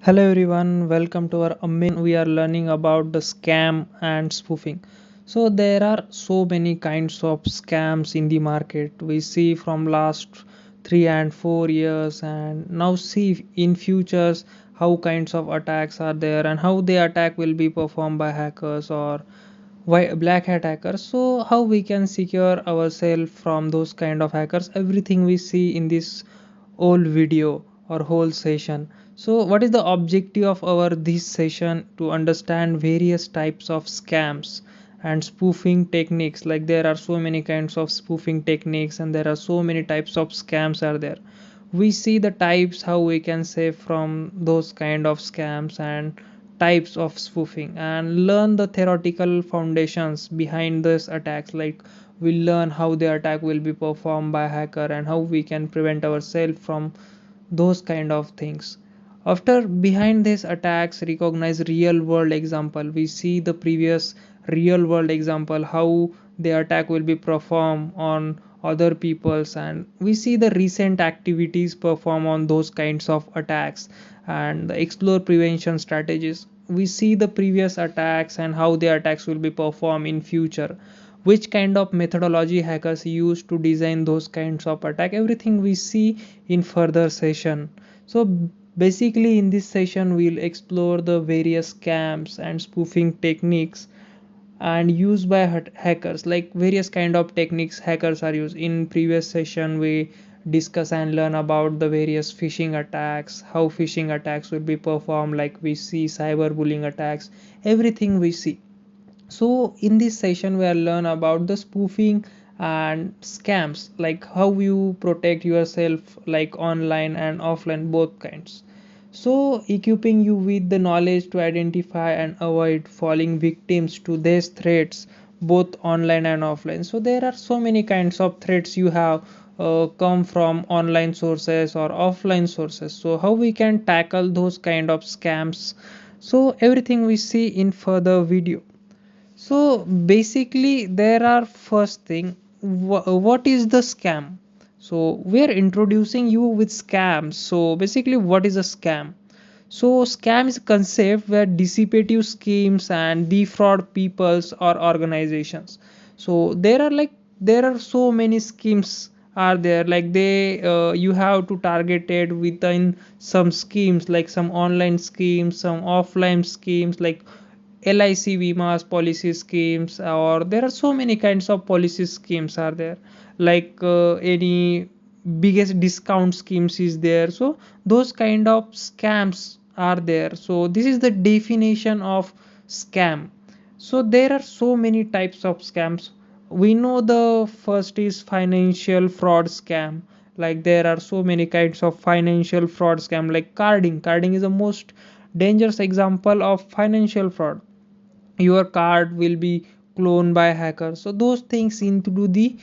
Hello everyone, welcome to our we are learning about the scam and spoofing. So there are so many kinds of scams in the market. We see from last 3 and 4 years and now see in futures how kinds of attacks are there and how the attack will be performed by hackers or black hat hackers. So how we can secure ourselves from those kind of hackers, everything we see in this whole video or whole session. So what is the objective of our this session? To understand various types of scams and spoofing techniques. Like there are so many kinds of spoofing techniques and there are so many types of scams are there. We see the types, how we can save from those kind of scams and types of spoofing, and learn the theoretical foundations behind this attacks. Like we learn how the attack will be performed by hacker and how we can prevent ourselves from those kind of things. After behind these attacks, recognize real world example. We see the previous real world example how the attack will be performed on other people's, and we see the recent activities performed on those kinds of attacks and explore prevention strategies. We see the previous attacks and how the attacks will be performed in future, which kind of methodology hackers use to design those kinds of attack. Everything we see in further session. So basically in this session we'll explore the various scams and spoofing techniques and used by hackers, like various kind of techniques hackers are used. In previous session we discuss and learn about the various phishing attacks, how phishing attacks will be performed, like we see cyberbullying attacks, everything we see. So in this session we will learn about the spoofing and scams, like how you protect yourself like online and offline both kinds. So equipping you with the knowledge to identify and avoid falling victims to these threats both online and offline. So there are so many kinds of threats you have come from online sources or offline sources. So how we can tackle those kind of scams, so everything we see in further video. So basically there are first thing, what is the scam? So we are introducing you with scams. So basically what is a scam? So scam is a concept where dissipative schemes and defraud peoples or organizations. So there are so many schemes are there, like they you have to target it within some schemes, like some online schemes, some offline schemes, like LIC Bima's policy schemes, or there are so many kinds of policy schemes are there, like any biggest discount schemes is there. So those kind of scams are there. So this is the definition of scam. So there are so many types of scams. We know the first is financial fraud scam. Like there are so many kinds of financial fraud scam, like carding is the most dangerous example of financial fraud. Your card will be cloned by hackers. So those things into the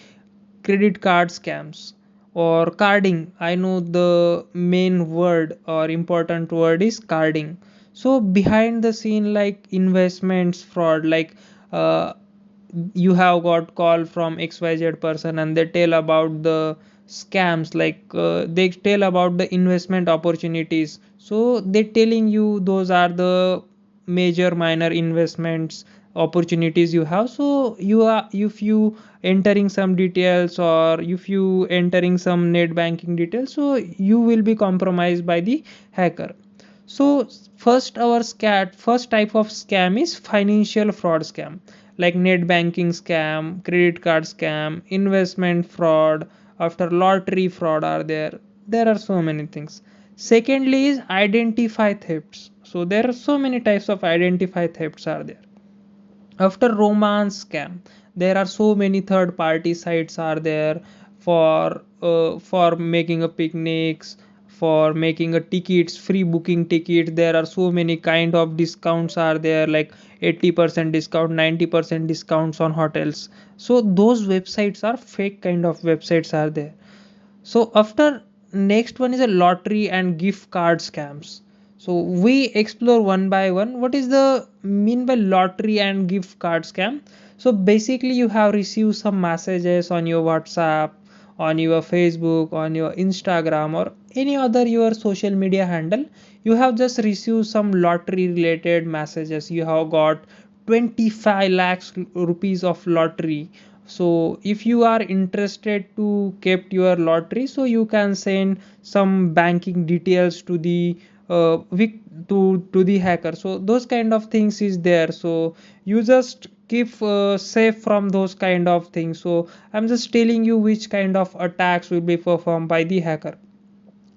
credit card scams or carding. I know the main word or important word is carding. So behind the scene, like investments fraud, like uh, you have got call from xyz person and they tell about the scams, like they tell about the investment opportunities. So they telling you those are the major minor investments opportunities you have. So you are, if you entering some details or if you entering some net banking details, so you will be compromised by the hacker. So first type of scam is financial fraud scam, like net banking scam, credit card scam, investment fraud, after lottery fraud are there. There are so many things. Secondly is identify thefts. So there are so many types of identify thefts are there. After romance scam, there are so many third party sites are there for making a picnics, for making a tickets, free booking ticket. There are so many kind of discounts are there, like 80% discount, 90% discounts on hotels. So those websites are fake kind of websites are there. So after, next one is a lottery and gift card scams. So we explore one by one what is the mean by lottery and gift card scam. So basically you have received some messages on your WhatsApp on your Facebook, on your Instagram, or any other your social media handle, you have just received some lottery related messages. You have got 25 lakhs rupees of lottery. So if you are interested to kept your lottery, so you can send some banking details to the to the hacker. So those kind of things is there. So you just keep safe from those kind of things. So I'm just telling you which kind of attacks will be performed by the hacker.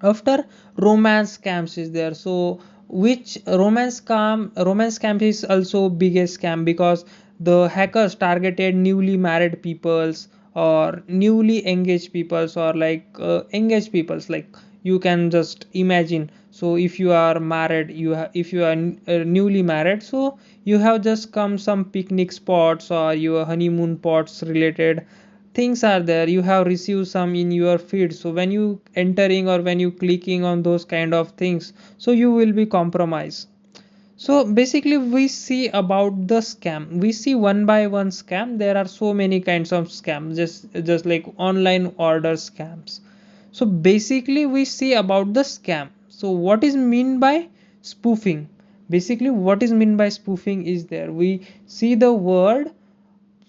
After, romance scams is there. So which romance scam is also biggest scam, because the hackers targeted newly married peoples or newly engaged peoples, or like engaged peoples, like you can just imagine. So if you are married, if you are newly married, so you have just come some picnic spots or your honeymoon spots related things are there, you have received some in your feed. So when you entering or when you clicking on those kind of things, so you will be compromised. So basically we see about the scam, we see one by one scam. There are so many kinds of scams, just like online order scams. So basically we see about the scam. So what is mean by spoofing? Basically what is mean by spoofing is there, we see the word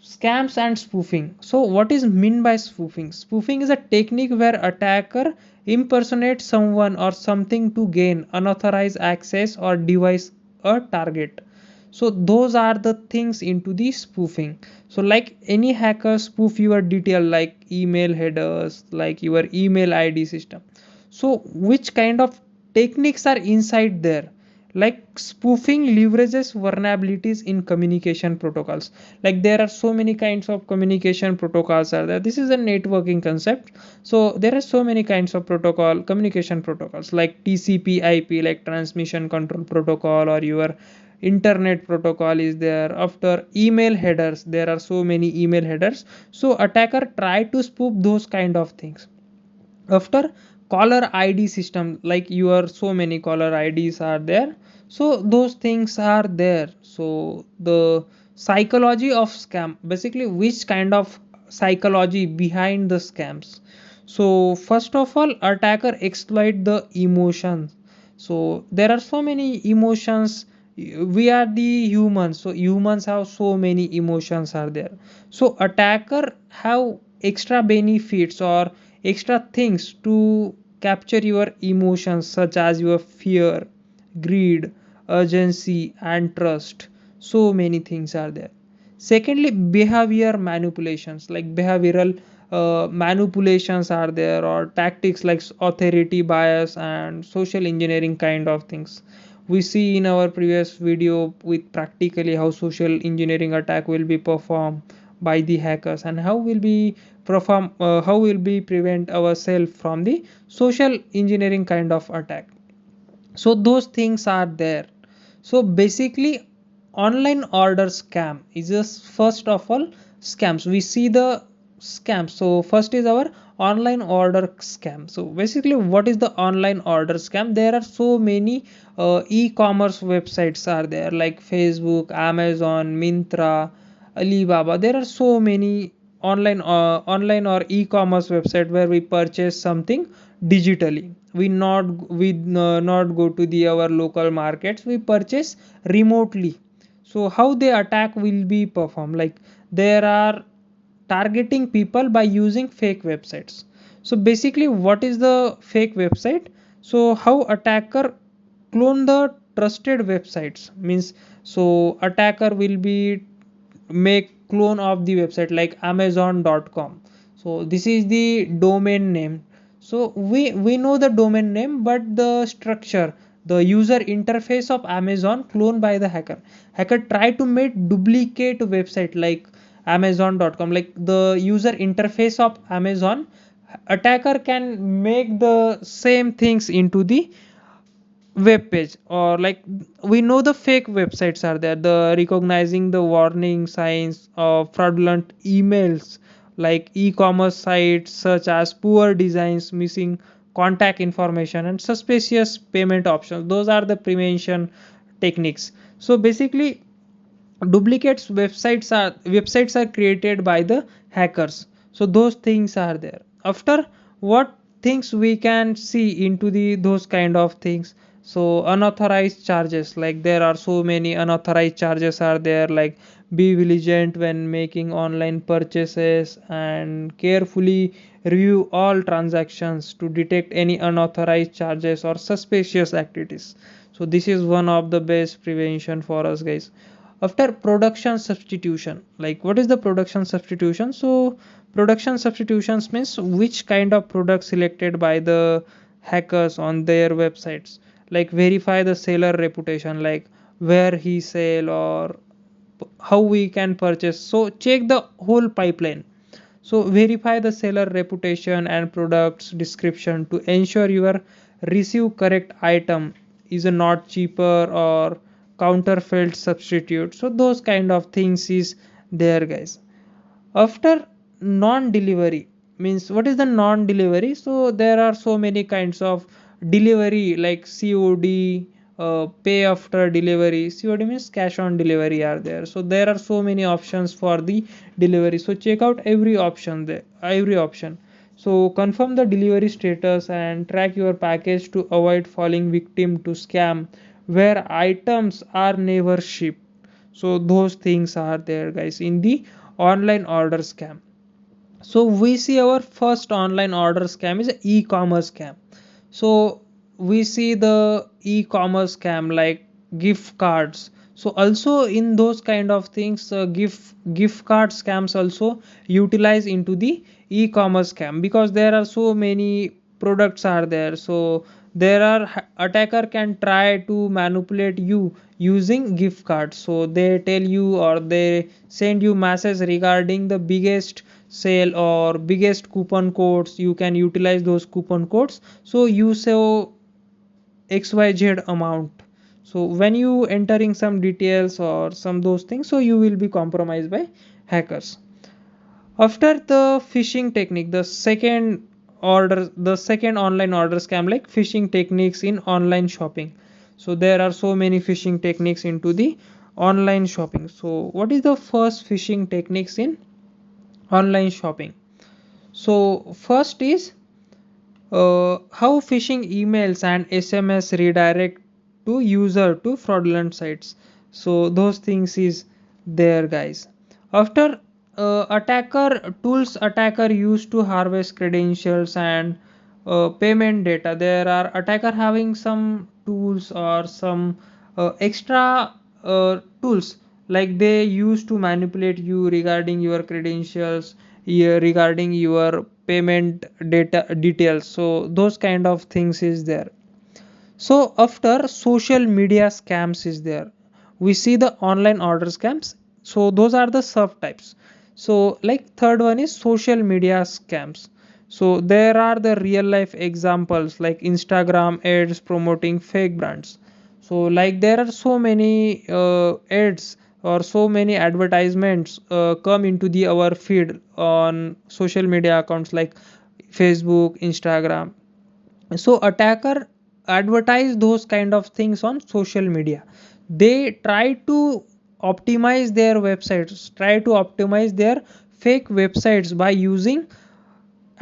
scams and spoofing. So what is mean by spoofing? Spoofing is a technique where attacker impersonates someone or something to gain unauthorized access or device a target. So those are the things into the spoofing. So like any hacker spoof your detail like email headers, like your email id system. So which kind of techniques are inside there? Like spoofing leverages vulnerabilities in communication protocols. Like there are so many kinds of communication protocols are there, this is a networking concept. So there are so many kinds of communication protocols like TCP IP, like transmission control protocol, or your internet protocol is there. After, email headers, there are so many email headers. So attacker try to spoof those kind of things. After, caller id system, like your so many caller ids are there. So those things are there. So the psychology of scam, basically which kind of psychology behind the scams. So first of all, attacker exploit the emotions. So there are so many emotions, we are the humans, so humans have so many emotions are there. So attacker have extra benefits or extra things to capture your emotions, such as your fear, greed, urgency, and trust. So many things are there. Secondly, behavior manipulations, like behavioral manipulations are there, or tactics like authority bias and social engineering kind of things. We see in our previous video with practically how social engineering attack will be performed by the hackers, and how will be prevent ourselves from the social engineering kind of attack. So those things are there. So basically, online order scam is just first of all scams. We see the scams. So first is our online order scam. So basically, what is the online order scam? There are so many e-commerce websites are there, like Facebook, Amazon, Mintra, Alibaba. There are so many online or e-commerce website where we purchase something digitally. We not go to the our local markets, we purchase remotely. So how the attack will be performed, like there are targeting people by using fake websites. So basically what is the fake website? So how attacker clone the trusted websites means, so attacker will be make clone of the website like amazon.com. So this is the domain name. So we know the domain name, but the structure, the user interface of Amazon cloned by the hacker try to make duplicate website like amazon.com, like the user interface of Amazon. Attacker can make the same things into the web page, or like we know the fake websites are there, the recognizing the warning signs of fraudulent emails, like e-commerce sites such as poor designs, missing contact information, and suspicious payment options. Those are the prevention techniques. So basically, websites are created by the hackers. So those things are there. After, what things we can see into the those kind of things? So unauthorized charges, like there are so many unauthorized charges are there, like be vigilant when making online purchases and carefully review all transactions to detect any unauthorized charges or suspicious activities. So this is one of the best prevention for us, guys. After, production substitution, like what is the production substitution? So production substitutions means which kind of product selected by the hackers on their websites, like verify the seller reputation, like where he sell or how we can purchase. So check the whole pipeline. So verify the seller reputation and products description to ensure your receive correct item is a not cheaper or counterfeit substitute. So those kind of things is there, guys. After, non-delivery means what is the non-delivery? So there are so many kinds of delivery, like COD, pay after delivery. COD means cash on delivery are there. So there are so many options for the delivery. So check out every option there, every option. So confirm the delivery status and track your package to avoid falling victim to scam where items are never shipped. So those things are there, guys, in the online order scam. So we see our first online order scam is e-commerce scam. So we see the e-commerce scam like gift cards. So also in those kind of things, gift card scams also utilize into the e-commerce scam, because there are so many products are there. So there are attacker can try to manipulate you using gift cards. So they tell you or they send you message regarding the biggest sale or biggest coupon codes. You can utilize those coupon codes, so you save xyz amount. So when you entering some details or some those things, so you will be compromised by hackers. After, the phishing technique, the second online order scam, like phishing techniques in online shopping. So there are so many phishing techniques into the online shopping. So what is the first phishing techniques in online shopping? So first is, how phishing emails and SMS redirect to user to fraudulent sites. So those things is there, guys. After, attacker tools attacker used to harvest credentials and payment data. There are attacker having some tools or some extra tools, like they used to manipulate you regarding your credentials, yeah, regarding your payment data details. So those kind of things is there. So after, social media scams is there. We see the online order scams. So those are the subtypes. So like third one is social media scams. So there are the real life examples like Instagram ads promoting fake brands. So like there are so many ads or so many advertisements come into the our feed on social media accounts like Facebook, Instagram. So attacker advertise those kind of things on social media. They try to optimize their websites, try to optimize their fake websites by using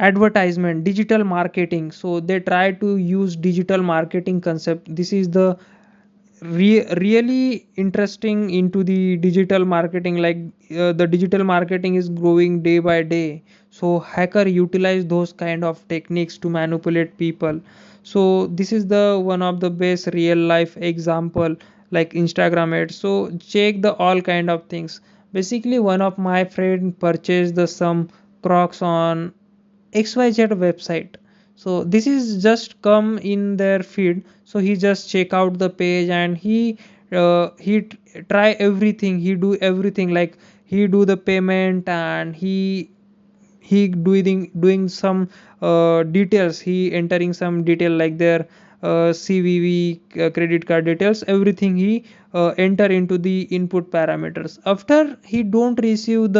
advertisement, digital marketing. So they try to use digital marketing concept. This is the really interesting into the digital marketing, like the digital marketing is growing day by day. So hacker utilize those kind of techniques to manipulate people. So this is the one of the best real life example, like Instagram ads. So check the all kind of things. Basically, one of my friend purchased the some crocs on XYZ website. So this is just come in their feed. So he just check out the page and try everything. He do everything, like he do the payment and he doing some details. He entering some detail like their CVV, credit card details, everything he enter into the input parameters. After he don't receive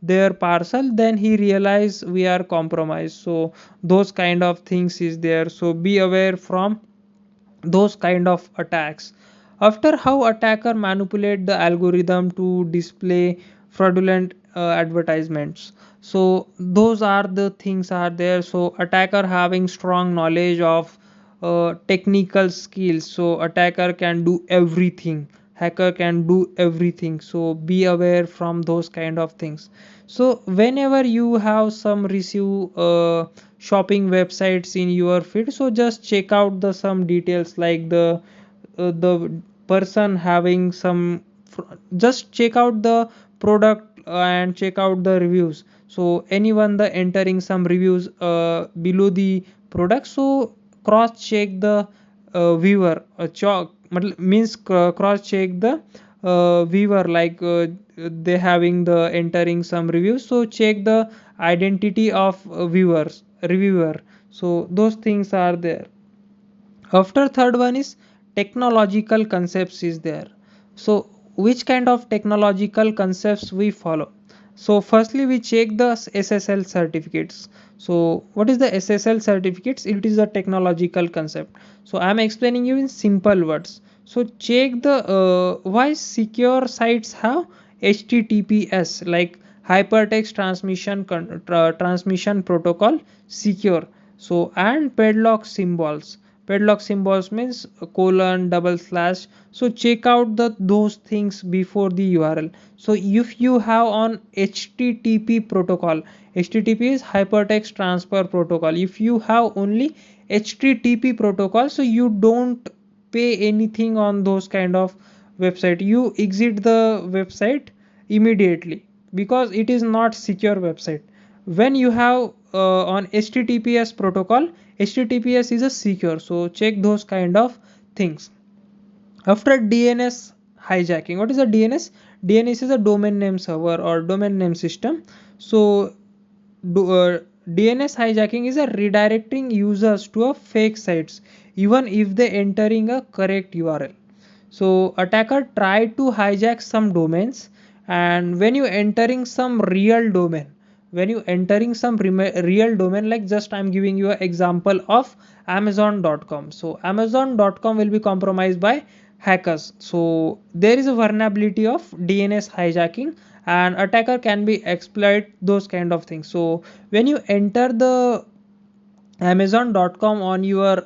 their parcel, then he realize we are compromised. So those kind of things is there. So be aware from those kind of attacks. After, how attacker manipulate the algorithm to display fraudulent advertisements. So those are the things are there. So attacker having strong knowledge of technical skills, so attacker can do everything, hacker can do everything, so be aware from those kind of things. So whenever you have some receive shopping websites in your feed, so just check out the some details like the person having some just check out the product and check out the reviews. So anyone the entering some reviews below the product, so cross check the viewer means cross check the viewer like they having the entering some reviews, so check the identity of viewers reviewer. So those things are there. After third one is technological concepts is there. So which kind of technological concepts we follow? So firstly we check the ssl certificates. So what is the ssl certificates? It is a technological concept. So I'm explaining you in simple words. So check the why secure sites have https like hypertext transmission protocol secure. So and padlock symbols means colon double slash. So check out the those things before the url. So if you have on http protocol, http is hypertext transfer protocol, if you have only http protocol, so you don't pay anything on those kind of website, you exit the website immediately because it is not secure website. When you have on https protocol, https is a secure, so check those kind of things. After dns hijacking, what is a dns? Dns is a domain name server or domain name system. So dns hijacking is a redirecting users to a fake sites even if they entering a correct url. So attacker try to hijack some domains, and when you entering some real domain, when you entering some real domain, like just I'm giving you an example of amazon.com. So amazon.com will be compromised by hackers. So there is a vulnerability of dns hijacking, and attacker can be exploit those kind of things. So when you enter the amazon.com on your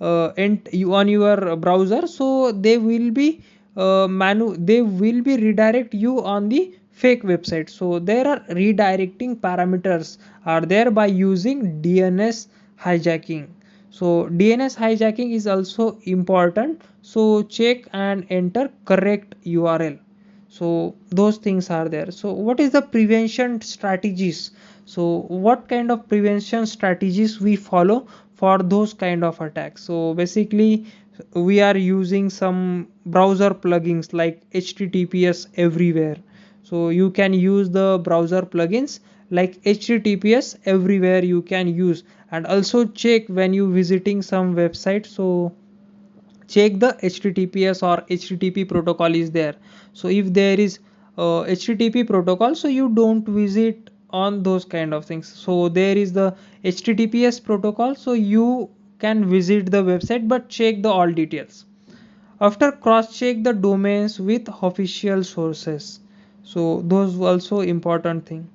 on your browser, so they will be redirect you on the fake website. So there are redirecting parameters are there by using dns hijacking. So dns hijacking is also important, so check and enter correct url. So those things are there. So what is the prevention strategies? So what kind of prevention strategies we follow for those kind of attacks? So basically we are using some browser plugins like https everywhere. So you can use the browser plugins like https everywhere you can use. And also check when you visiting some website, so check the https or http protocol is there. So if there is http protocol, so you don't visit on those kind of things. So there is the https protocol, so you can visit the website but check the all details. After cross check the domains with official sources. So those also important thing.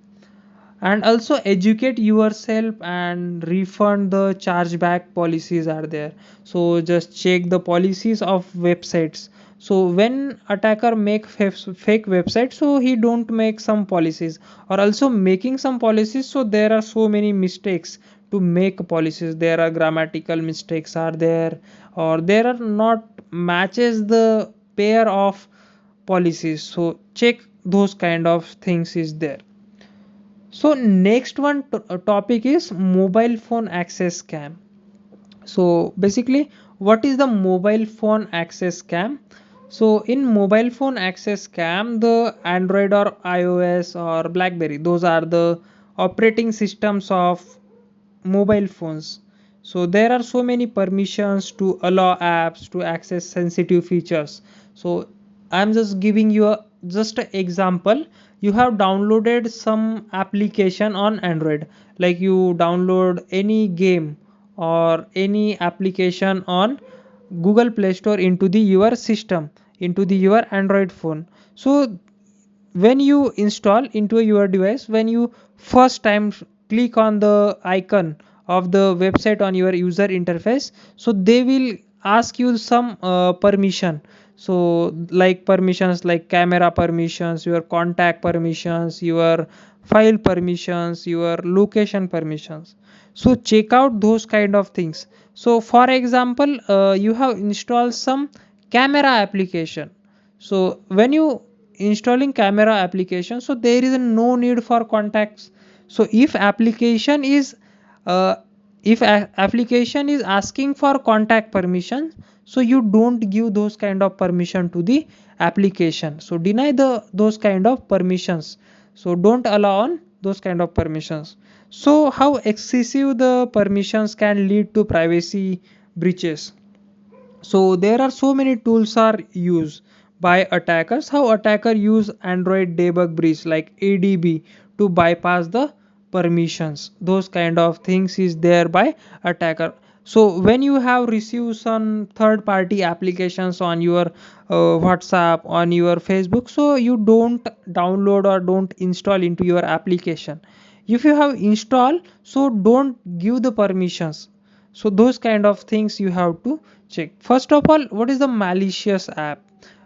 And also educate yourself and refund the chargeback policies are there. So just check the policies of websites. So when attacker make fake website, so he don't make some policies, or also making some policies, so there are so many mistakes to make policies, there are grammatical mistakes are there, or there are not matches the pair of policies. So check those kind of things is there. So next one topic is mobile phone access scam. So basically what is the mobile phone access scam? So in mobile phone access scam, the Android or iOS or BlackBerry, those are the operating systems of mobile phones. So there are so many permissions to allow apps to access sensitive features. So I'm just giving you just an example. You have downloaded some application on Android, like you download any game or any application on Google Play Store into the your system, into the your Android phone. So when you install into your device, when you first time click on the icon of the website on your user interface, so they will ask you some permission. So like permissions like camera permissions, your contact permissions, your file permissions, your location permissions. So check out those kind of things. So for example, you have installed some camera application. So when you installing camera application, so there is no need for contacts. So if application is uh, application is asking for contact permission, so you don't give those kind of permission to the application. So deny the those kind of permissions. So don't allow on those kind of permissions. So how excessive the permissions can lead to privacy breaches. So there are so many tools are used by attackers. How attacker use Android debug breach like ADB to bypass the permissions. Those kind of things is there by attacker. So when you have received some third party applications on your WhatsApp, on your Facebook, so you don't download or don't install into your application. If you have installed, so don't give the permissions. So those kind of things you have to check. First of all, what is the malicious app?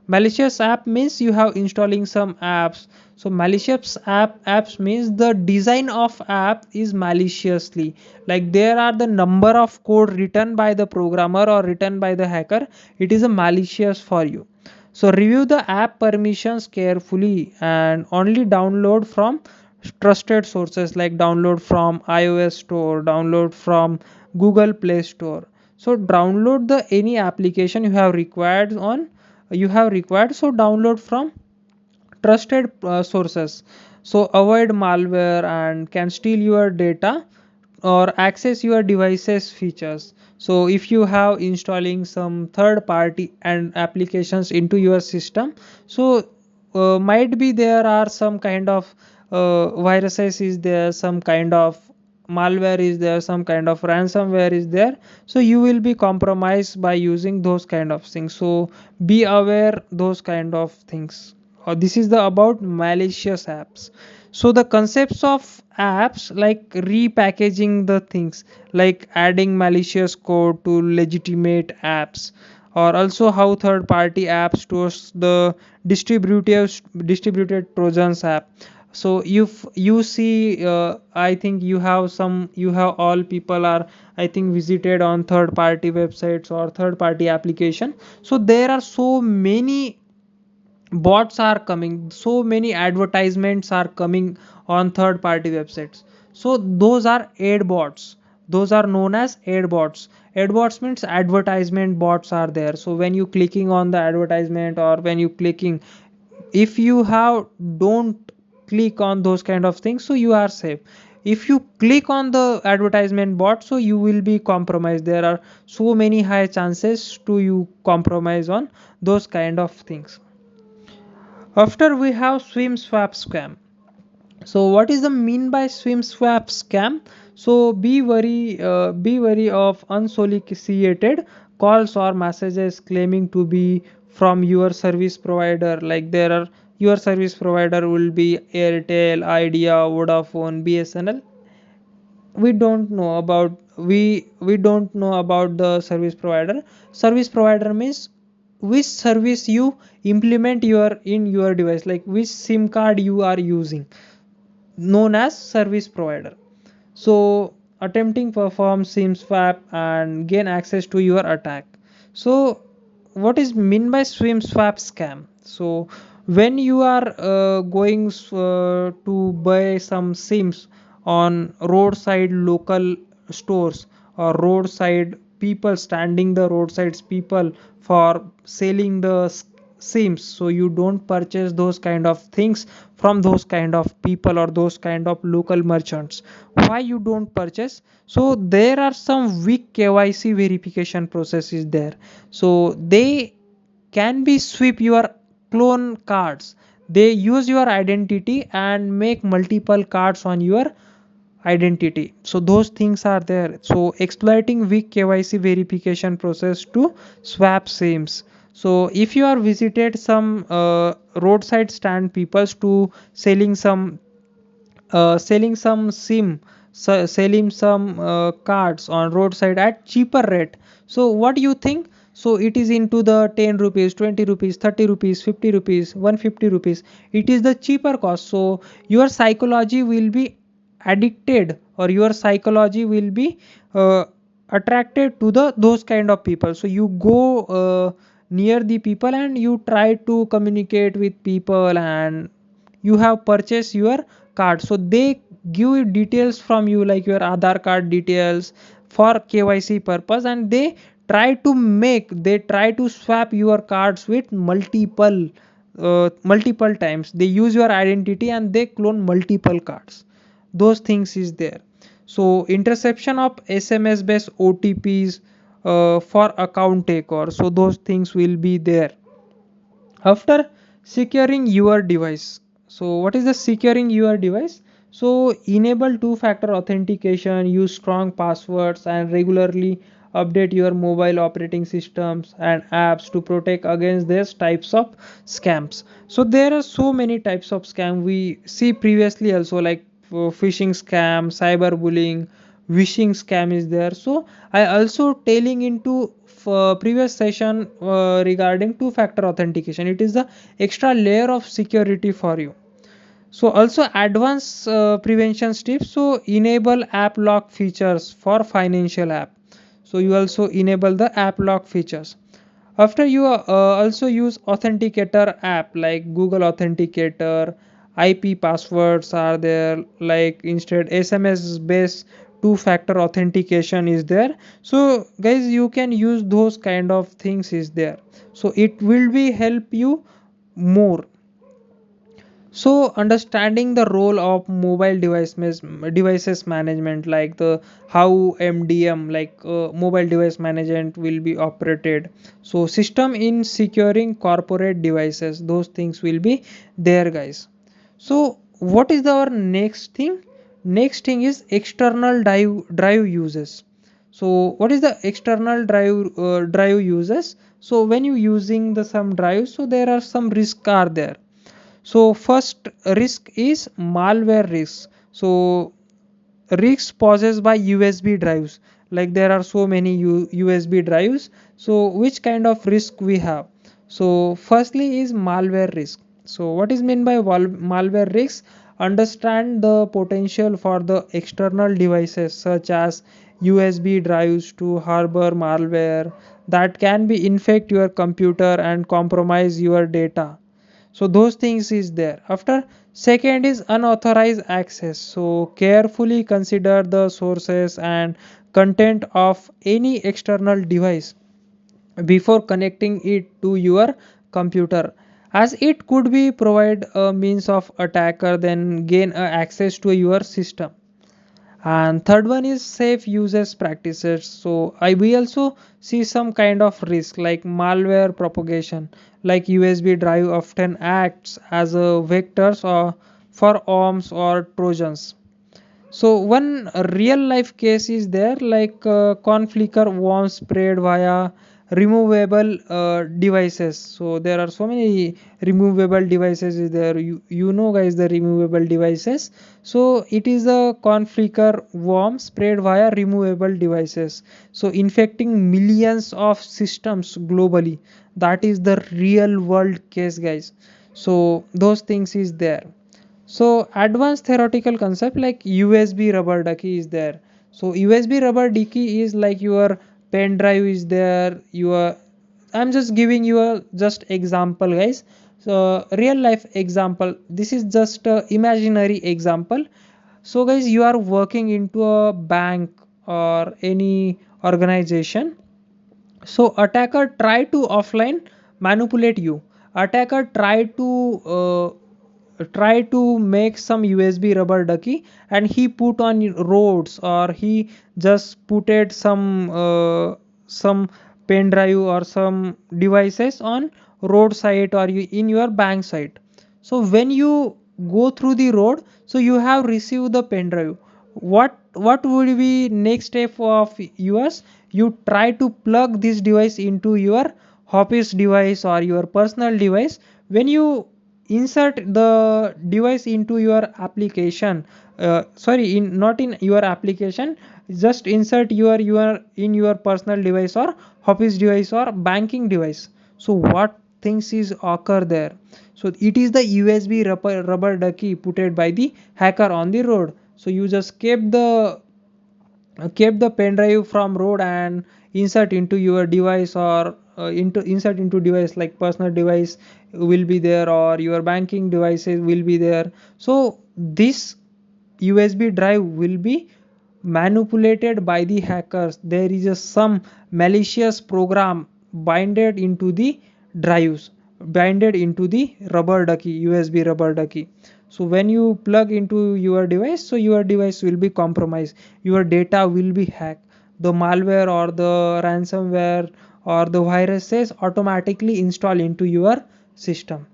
Malicious app means you have installing some apps. So malicious apps means the design of app is maliciously, like there are the number of code written by the programmer or written by the hacker, it is a malicious for you. So review the app permissions carefully and only download from trusted sources, like download from iOS store, download from Google Play Store. So download the any application you have required, so download from trusted sources. So avoid malware and can steal your data or access your devices features. So if you have installing some third party and applications into your system, so might be there are some kind of viruses is there, some kind of malware is there, some kind of ransomware is there. So you will be compromised by using those kind of things. So be aware those kind of things. This is the about malicious apps. So the concepts of apps like repackaging the things, like adding malicious code to legitimate apps, or also how third party apps stores the distributed trojans app. So if you see I think you have all people are I think visited on third party websites or third party application. So there are so many bots are coming, so many advertisements are coming on third party websites. So those are ad bots, those are known as ad bots. Ad bots means advertisement bots are there. So when you clicking on the advertisement or when you clicking, if you have don't click on those kind of things, so you are safe. If you click on the advertisement bot, so you will be compromised. There are so many high chances to you compromise on those kind of things. After we have swim swap scam. So what is the mean by swim swap scam? So be wary of unsolicited calls or messages claiming to be from your service provider. Like there are your service provider will be Airtel, Idea, Vodafone, BSNL. We don't know about we don't know about the service provider. Service provider means which service you implement your in your device, like which sim card you are using, known as service provider. So attempting perform sim swap and gain access to your attack. So what is mean by swim swap scam? So when you are going to buy some sims on roadside local stores or roadside people standing the roadsides people for selling the sims, so you don't purchase those kind of things from those kind of people or those kind of local merchants. Why you don't purchase? So there are some weak KYC verification processes there. So they can be sweep your clone cards. They use your identity and make multiple cards on your identity. So those things are there. So exploiting weak KYC verification process to swap sims. So if you are visited some roadside stand peoples to selling some selling some cards on roadside at cheaper rate, so what do you think? So it is into the 10 rupees, 20 rupees, 30 rupees, 50 rupees, 150 rupees. It is the cheaper cost. So your psychology will be addicted, or your psychology will be uh, attracted to the those kind of people. So you go near the people and you try to communicate with people, and you have purchased your card. So they give you details from you, like your Aadhaar card details for KYC purpose, and they try to swap your cards with multiple times. They use your identity and they clone multiple cards. Those things is there. So interception of SMS based OTPs for account takeover, so those things will be there. After securing your device, so what is the securing your device? So enable two factor authentication, use strong passwords, and regularly update your mobile operating systems and apps to protect against these types of scams. So there are so many types of scam we see previously also, like phishing scam, cyberbullying, wishing scam is there. So I also telling into previous session regarding two factor authentication. It is the extra layer of security for you. So also advanced prevention tips. So enable app lock features for financial app. So you also enable the app lock features. After you also use authenticator app like Google Authenticator, IP passwords are there, like instead SMS based two factor authentication is there. So guys, you can use those kind of things is there. So it will be help you more. So understanding the role of devices management, like the how MDM, like mobile device management will be operated. So system in securing corporate devices, those things will be there, guys. So what is our next thing? Next thing is external drive uses. So what is the external drive uses? So when you using the some drives, so there are some risk are there. So first risk is malware risk. So risks possessed by USB drives, like there are so many USB drives. So which kind of risk we have? So firstly is malware risk. So what is meant by malware risk? Understand the potential for the external devices such as USB drives to harbor malware that can be infect your computer and compromise your data. So those things is there. After second is unauthorized access. So carefully consider the sources and content of any external device before connecting it to your computer, as it could be provide a means of attacker then gain access to your system. And third one is safe users practices. So we also see some kind of risk like malware propagation, like USB drive often acts as a vectors or for worms or trojans. So one real life case is there, like conflict worms spread via removable devices. So there are so many removable devices is there. You know guys the removable devices. So it is a conflict worm spread via removable devices. So infecting millions of systems globally. That is the real world case, guys. So those things is there. So advanced theoretical concept like USB rubber ducky is there. So USB rubber ducky is like your pen drive is there. Your I'm just giving you a just example, guys. So real life example. This is just a imaginary example. So guys, you are working into a bank or any organization. So attacker try to offline manipulate you. Attacker try to make some USB rubber ducky, and he put on roads, or he just put it some pen drive or some devices on roadside or in your bank site. So when you go through the road, so you have received the pen drive. What would be next step of yours? You try to plug this device into your office device or your personal device. When you insert the device into your application, sorry, in not in your application, just insert your in your personal device or office device or banking device. So what things is occur there? So it is the USB rubber ducky put by the hacker on the road. So you just kept the pen drive from road and insert into your device, or into insert into device like personal device will be there, or your banking devices will be there. So this USB drive will be manipulated by the hackers. There is some malicious program binded into the drives, binded into the rubber ducky, USB rubber ducky. So when you plug into your device, so your device will be compromised, your data will be hacked, the malware or the ransomware or the viruses automatically install into your system.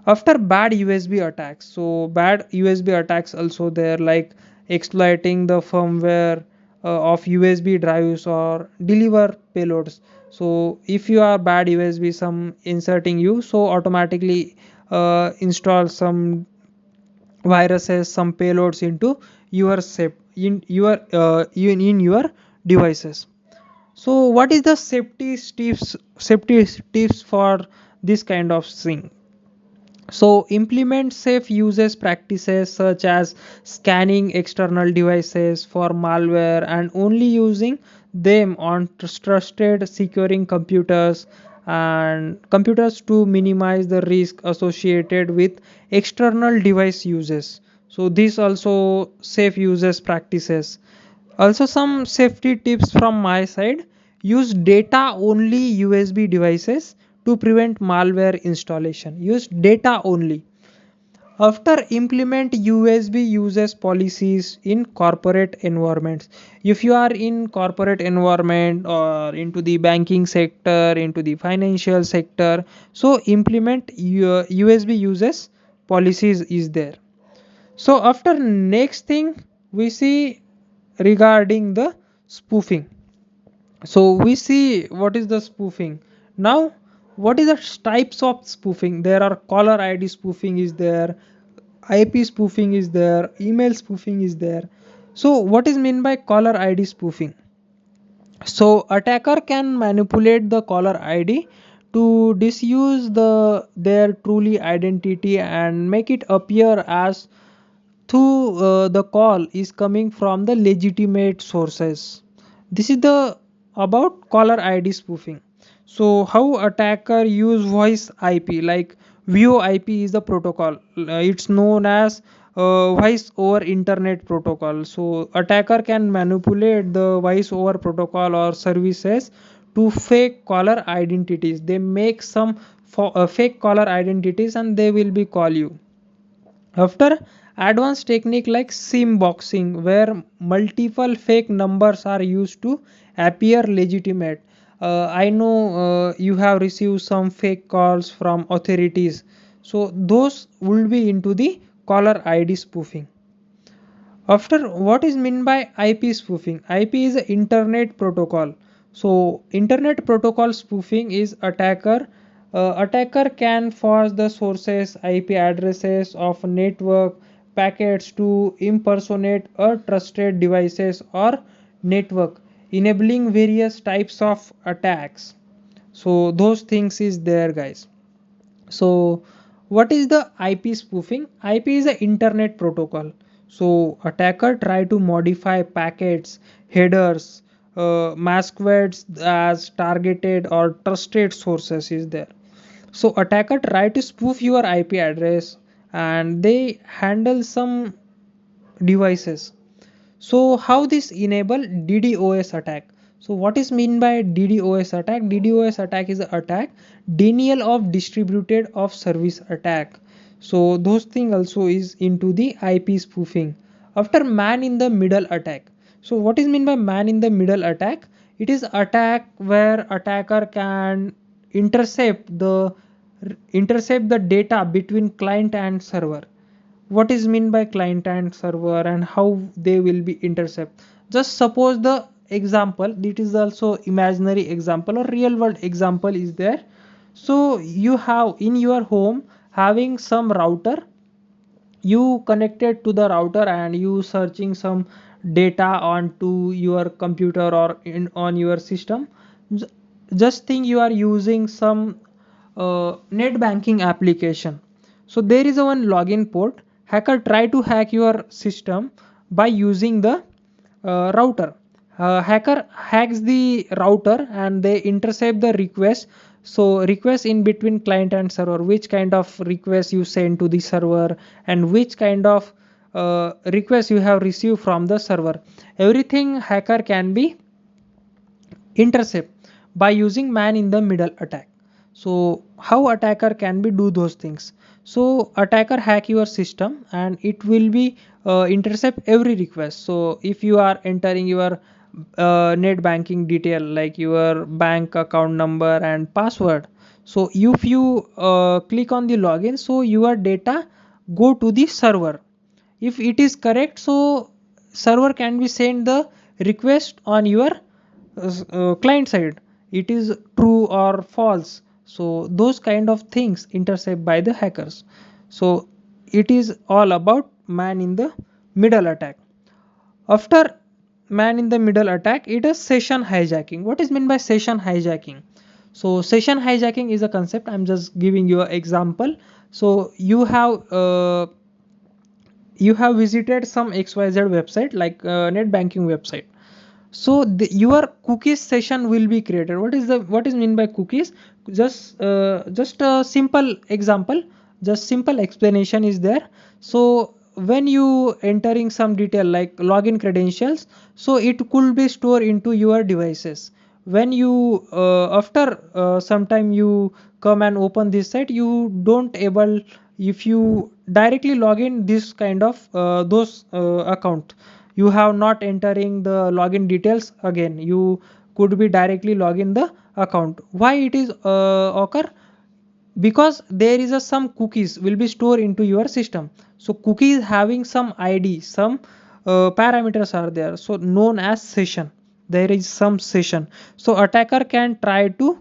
After bad USB attacks, so bad USB attacks also there, like exploiting the firmware of USB drives or deliver payloads. So if you are bad USB, some inserting you, so automatically install some viruses, some payloads into your in your devices. So what is the safety tips for this kind of thing? So implement safe uses practices such as scanning external devices for malware and only using them on trusted securing computers, and computers to minimize the risk associated with external device uses. So these also safe uses practices. Also some safety tips from my side: use data only USB devices to prevent malware installation. Use data only. After implement USB uses policies in corporate environments. If you are in corporate environment or into the banking sector, into the financial sector, so implement your USB uses policies is there. So after next thing we see regarding the spoofing. So we see what is the spoofing. Now what is the types of spoofing? There are caller ID spoofing is there, IP spoofing is there, email spoofing is there. So what is mean by caller ID spoofing? So attacker can manipulate the caller ID to disuse their truly identity and make it appear as though the call is coming from the legitimate sources. This is the about caller ID spoofing. So how attacker use voice IP, like VoIP is the protocol. It's known as voice over internet protocol. So attacker can manipulate the voice over protocol or services to fake caller identities. They make some fake caller identities and they will be call you. After advanced technique like SIM boxing, where multiple fake numbers are used to appear legitimate. I know you have received some fake calls from authorities. So those will be into the caller ID spoofing. After what is meant by IP spoofing? IP is a internet protocol. So internet protocol spoofing is attacker can force the sources IP addresses of network packets to impersonate a trusted devices or network, enabling various types of attacks. So those things is there, guys. So what is the IP spoofing? IP is an internet protocol. So attacker try to modify packets, headers, masquerades as targeted or trusted sources is there. So attacker try to spoof your IP address and they handle some devices. So how this enable DDoS attack? So what is mean by DDoS attack? DDoS attack is a attack denial of distributed of service attack. So those thing also is into the IP spoofing. After man in the middle attack. So what is mean by man in the middle attack? It is attack where attacker can intercept the intercept the data between client and server. What is mean by client and server and how they will be intercept? Just suppose the example, it is also imaginary example or real world example is there. So you have in your home having some router, you connected to the router and you searching some data onto your computer or on your system. J- just think you are using some net banking application. So there is a one login port. Hacker try to hack your system by using the router. Hacker hacks the router and they intercept the request. So request in between client and server, which kind of request you send to the server and which kind of request you have received from the server. Everything hacker can be intercept by using man in the middle attack. So how attacker can be do those things? So attacker hack your system and it will be intercept every request. So if you are entering your net banking detail like your bank account number and password, so if you click on the login, so your data go to the server. If it is correct, so server can be send the request on your client side. It is true or false, so those kind of things intercept by the hackers. So it is all about man in the middle attack. After man in the middle attack, it is session hijacking. What is meant by session hijacking? So session hijacking is a concept, I'm just giving you an example. So you have visited some xyz website like net banking website. So your cookies session will be created. What is mean by cookies? Just a simple example, just simple explanation is there. So when you entering some detail like login credentials, so it could be stored into your devices. When you after some time you come and open this site, you don't able, if you directly log in this kind of those account, you have not entering the login details again, you could be directly login the account. Why it is occur? Because there is a some cookies will be stored into your system. So cookies having some id, some parameters are there, so known as session. There is some session. So attacker can try to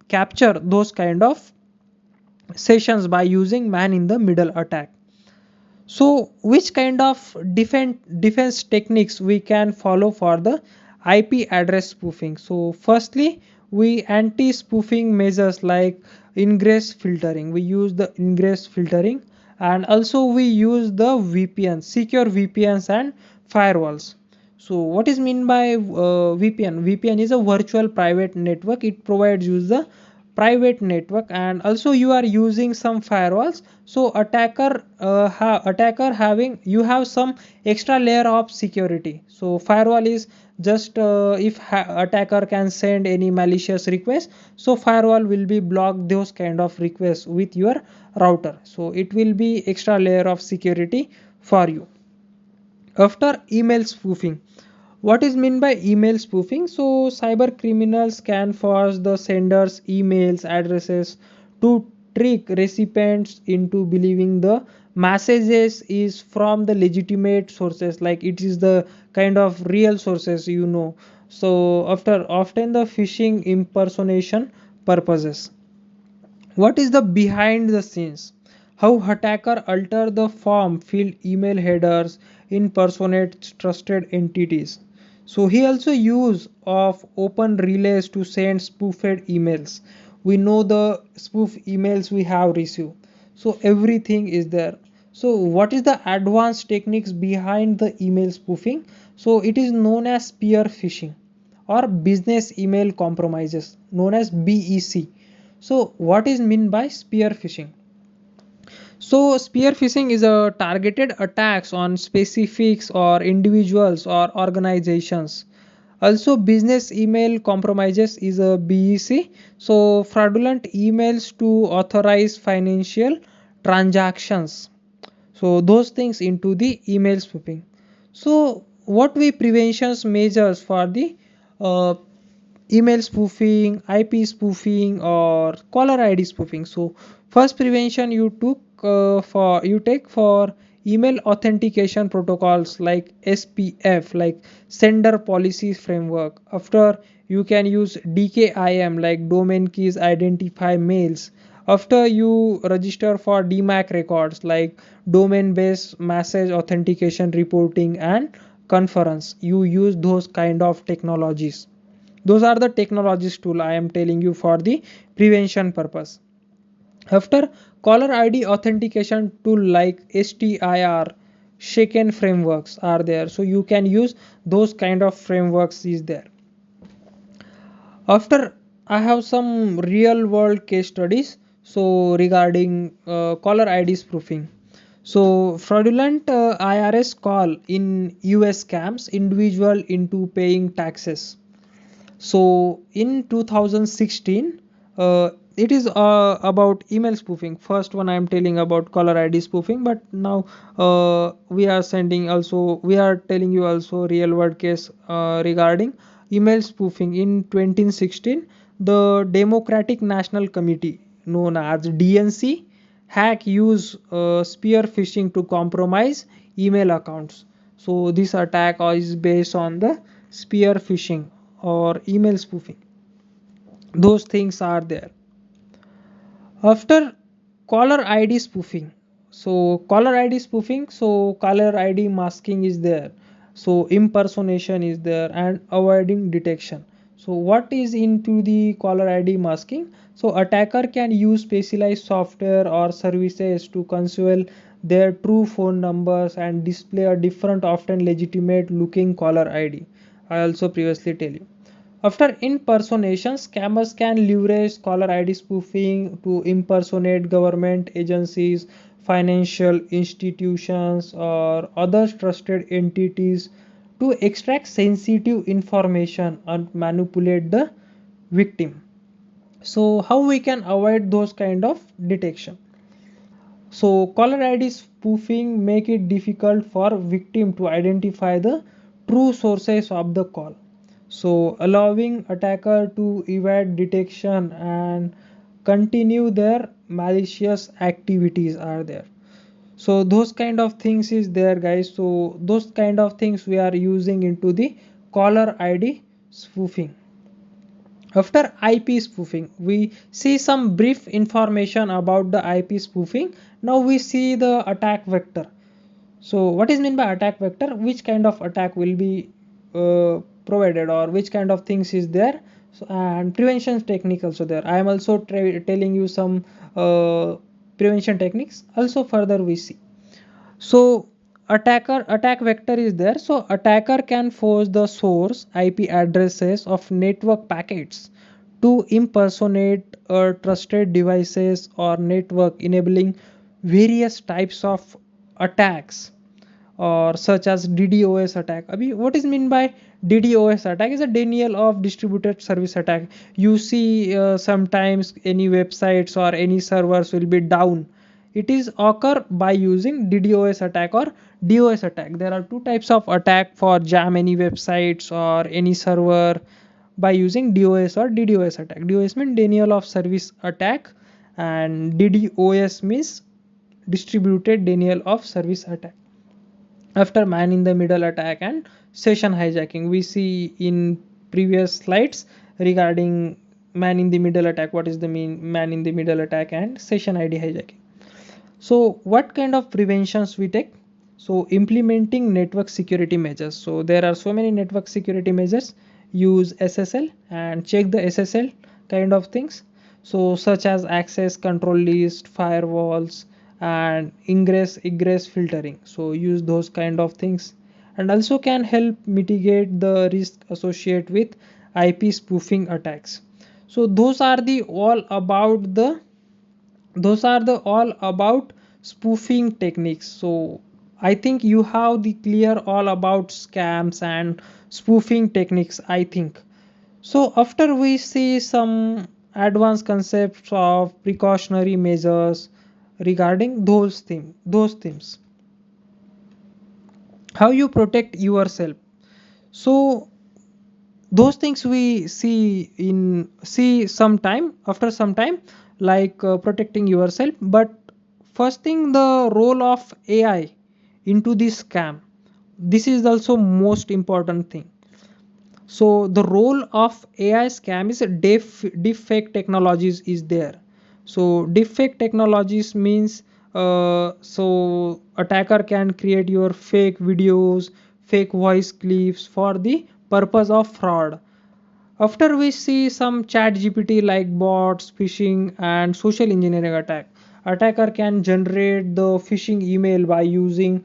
capture those kind of sessions by using man in the middle attack. So which kind of defense techniques we can follow for the IP address spoofing? So firstly, we anti-spoofing measures like ingress filtering. We use the ingress filtering, and also we use the VPN, secure VPNs and firewalls. So what is mean by VPN? VPN is a virtual private network. It provides you the private network, and also you are using some firewalls. So attacker having, you have some extra layer of security. So firewall is just if attacker can send any malicious request, so firewall will be block those kind of requests with your router. So it will be extra layer of security for you. After email spoofing, what is meant by email spoofing? So cyber criminals can force the sender's emails addresses to trick recipients into believing the messages is from the legitimate sources, like it is the kind of real sources. So after often the phishing impersonation purposes. What is the behind the scenes? How attacker alter the form field email headers impersonate trusted entities. So he also use of open relays to send spoofed emails. We know the spoof emails we have received. So everything is there. So what is the advanced techniques behind the email spoofing? So it is known as spear phishing or business email compromises, known as BEC. So what is meant by spear phishing? So spear phishing is a targeted attacks on specifics or individuals or organizations. Also business email compromises is a BEC. So fraudulent emails to authorize financial transactions. So those things into the email spoofing. So what we preventions measures for the uh, email spoofing, IP spoofing, or caller ID spoofing? So first prevention you take for email authentication protocols like SPF, like sender policy framework. After you can use DKIM, like domain keys identify mails. After you register for DMAC records, like domain based message authentication reporting and conference, you use those kind of technologies. Those are the technologies tool I am telling you for the prevention purpose. After, caller ID authentication tool like STIR, shaken frameworks are there, so you can use those kind of frameworks is there. After, I have some real world case studies so regarding caller ID spoofing. So fraudulent IRS call in US scams individual into paying taxes. So in 2016, it is about email spoofing. First one I am telling about caller ID spoofing, but now we are telling you also real world case regarding email spoofing. In 2016, the Democratic National Committee, known as DNC, hack use spear phishing to compromise email accounts. So this attack is based on the spear phishing or email spoofing. Those things are there. After, caller ID spoofing. So caller ID spoofing, so caller ID masking is there. So impersonation is there and avoiding detection. So what is into the caller ID masking? So attacker can use specialized software or services to conceal their true phone numbers and display a different, often legitimate looking caller ID. I also previously tell you. After impersonation, scammers can leverage caller ID spoofing to impersonate government agencies, financial institutions, or other trusted entities to extract sensitive information and manipulate the victim. So, how we can avoid those kind of detection? So caller ID spoofing make it difficult for victim to identify the true sources of the call. So allowing attacker to evade detection and continue their malicious activities are there. So those kind of things is there, guys. So those kind of things we are using into the caller ID spoofing. After IP spoofing, we see some brief information about the IP spoofing. Now we see the attack vector. So what is meant by attack vector? Which kind of attack will be provided, or which kind of things is there? So, and prevention technique also there. I am also telling you some prevention techniques. Also further we see. So attack vector is there. So attacker can force the source IP addresses of network packets to impersonate trusted devices or network, enabling various types of attacks, or such as DDoS attack. What is mean by DDoS attack? Is a denial of distributed service attack. You see sometimes any websites or any servers will be down. It is occur by using DDoS attack or DOS attack. There are two types of attack for jam any websites or any server by using DOS or DDoS attack. DOS means denial of service attack, and DDoS means distributed denial of service attack. After, man in the middle attack and session hijacking, we see in previous slides regarding man in the middle attack, what is the mean man in the middle attack and session ID hijacking. So what kind of preventions we take? So implementing network security measures. So there are so many network security measures. Use SSL and check the SSL kind of things. So such as access control list, firewalls, and ingress egress filtering. So use those kind of things, and also can help mitigate the risk associated with IP spoofing attacks. So those are the all about spoofing techniques. So I think you have the clear all about scams and spoofing techniques, I think. So after, we see some advanced concepts of precautionary measures regarding those themes. How you protect yourself. So those things we see sometime after some time, like protecting yourself. But first thing, the role of AI into this scam. This is also most important thing. So the role of AI scam is deepfake technologies is there. So deepfake technologies means so attacker can create your fake videos, fake voice clips for the purpose of fraud. After we see some chat GPT like bots, phishing, and social engineering attack. Attacker can generate the phishing email by using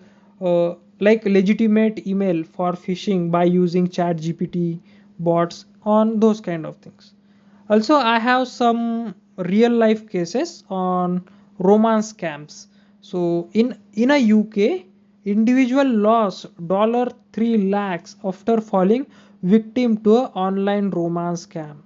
like legitimate email for phishing by using chat GPT bots on those kind of things. Also, I have some real life cases on romance scams. So in a UK, individual lost $3 lakhs after falling victim to a online romance scam.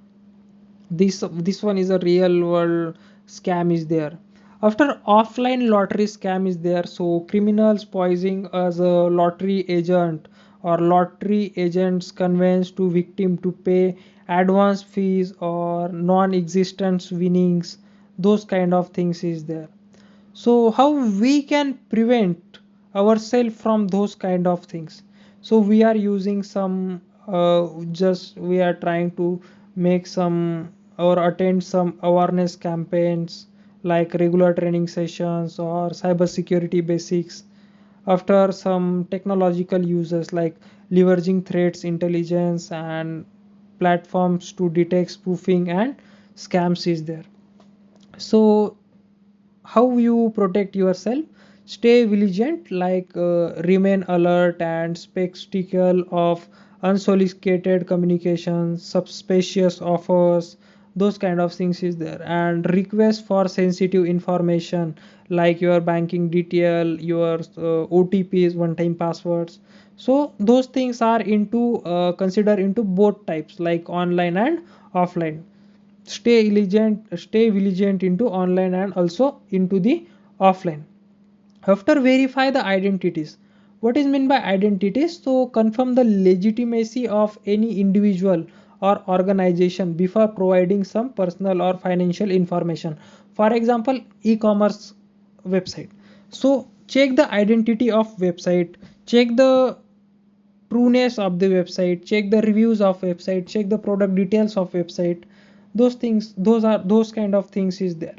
This one is a real world scam is there. After offline lottery scam is there, so criminals posing as a lottery agent or lottery agents convince to victim to pay advance fees or non-existent winnings. Those kind of things is there. So how we can prevent ourselves from those kind of things? So we are using some just we are trying to make some or attend some awareness campaigns like regular training sessions or cyber security basics. After some technological uses like leveraging threats intelligence and platforms to detect spoofing and scams is there. So how you protect yourself? Stay vigilant, like remain alert and skeptical of unsolicited communications, suspicious offers, those kind of things is there. And request for sensitive information like your banking detail, your OTPs, one time passwords. So those things are into consider into both types like online and offline. Stay vigilant into online and also into the offline. After verify the identities. What is meant by identities? So confirm the legitimacy of any individual or organization before providing some personal or financial information. For example, e-commerce website. So check the identity of website, check the trueness of the website, check the reviews of website, check the product details of website. Those things, those kind of things is there.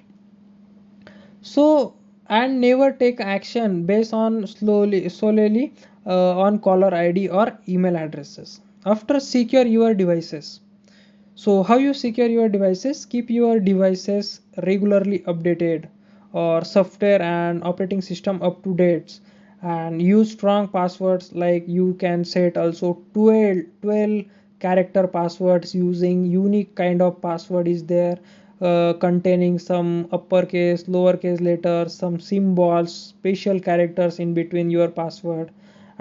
So and never take action based on solely on caller ID or email addresses. After secure your devices. So how you secure your devices? Keep your devices regularly updated or software and operating system up to dates, and use strong passwords like you can set also 12 character passwords using unique kind of password is there, containing some uppercase lowercase letters, some symbols, special characters in between your password.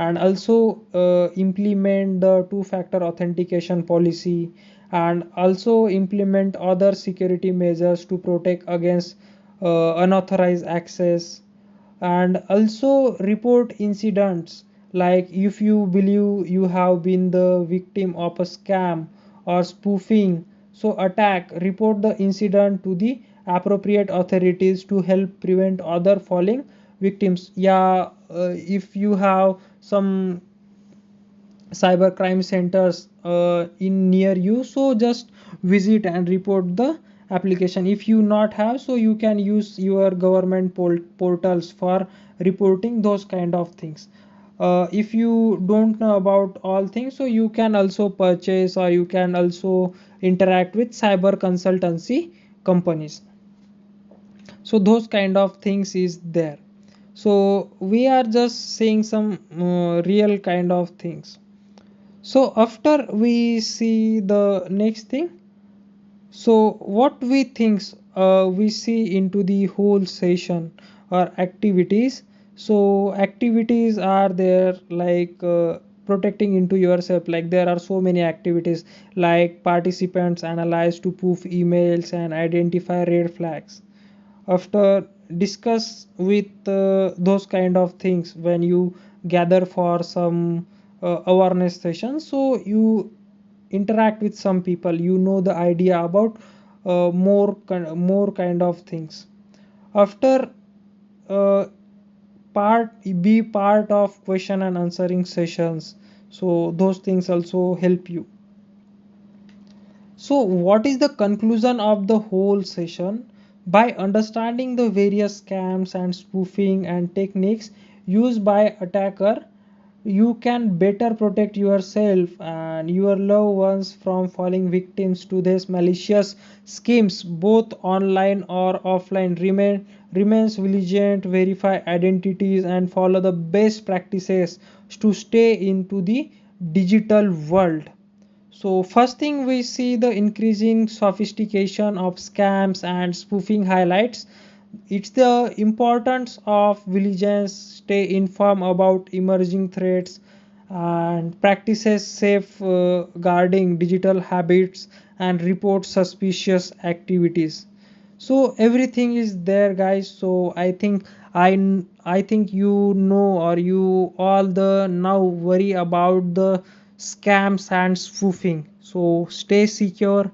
And also implement the two factor authentication policy, and also implement other security measures to protect against unauthorized access. And also report incidents like if you believe you have been the victim of a scam or spoofing so attack, report the incident to the appropriate authorities to help prevent other falling victims. Yeah, if you have some cyber crime centers in near you, so just visit and report the application. If you not have, so you can use your government portals for reporting those kind of things. If you don't know about all things, so you can also purchase or you can also interact with cyber consultancy companies. So those kind of things is there. So we are just saying some real kind of things. So after we see the next thing, so what we think we see into the whole session or activities. So activities are there like protecting into yourself, like there are so many activities like participants analyze to proof emails and identify red flags. After discuss with those kind of things when you gather for some awareness session, so you interact with some people, you know the idea about more kind of things. After uh, part be part of question and answering sessions, so those things also help you. So, what is the conclusion of the whole session? By understanding the various scams and spoofing and techniques used by attacker, you can better protect yourself and your loved ones from falling victims to these malicious schemes, both online or offline. Remains vigilant, verify identities, and follow the best practices to stay into the digital world. So first thing, we see the increasing sophistication of scams and spoofing highlights. It's the importance of vigilance, stay informed about emerging threats, and practices safe guarding digital habits, and report suspicious activities. So everything is there, guys. So I think you know, or you all the now worry about the scams and spoofing. So stay secure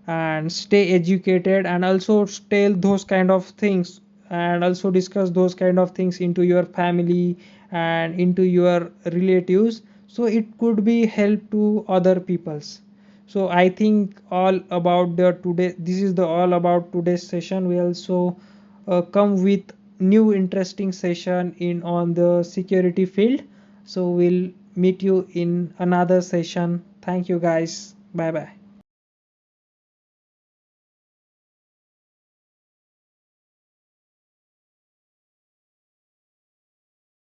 and stay educated, and also tell those kind of things, and also discuss those kind of things into your family and into your relatives, so it could be help to other peoples. So I think all about the today, this is the all about today's session. We also come with new interesting session in on the security field. So we'll meet you in another session. Thank you guys. Bye bye.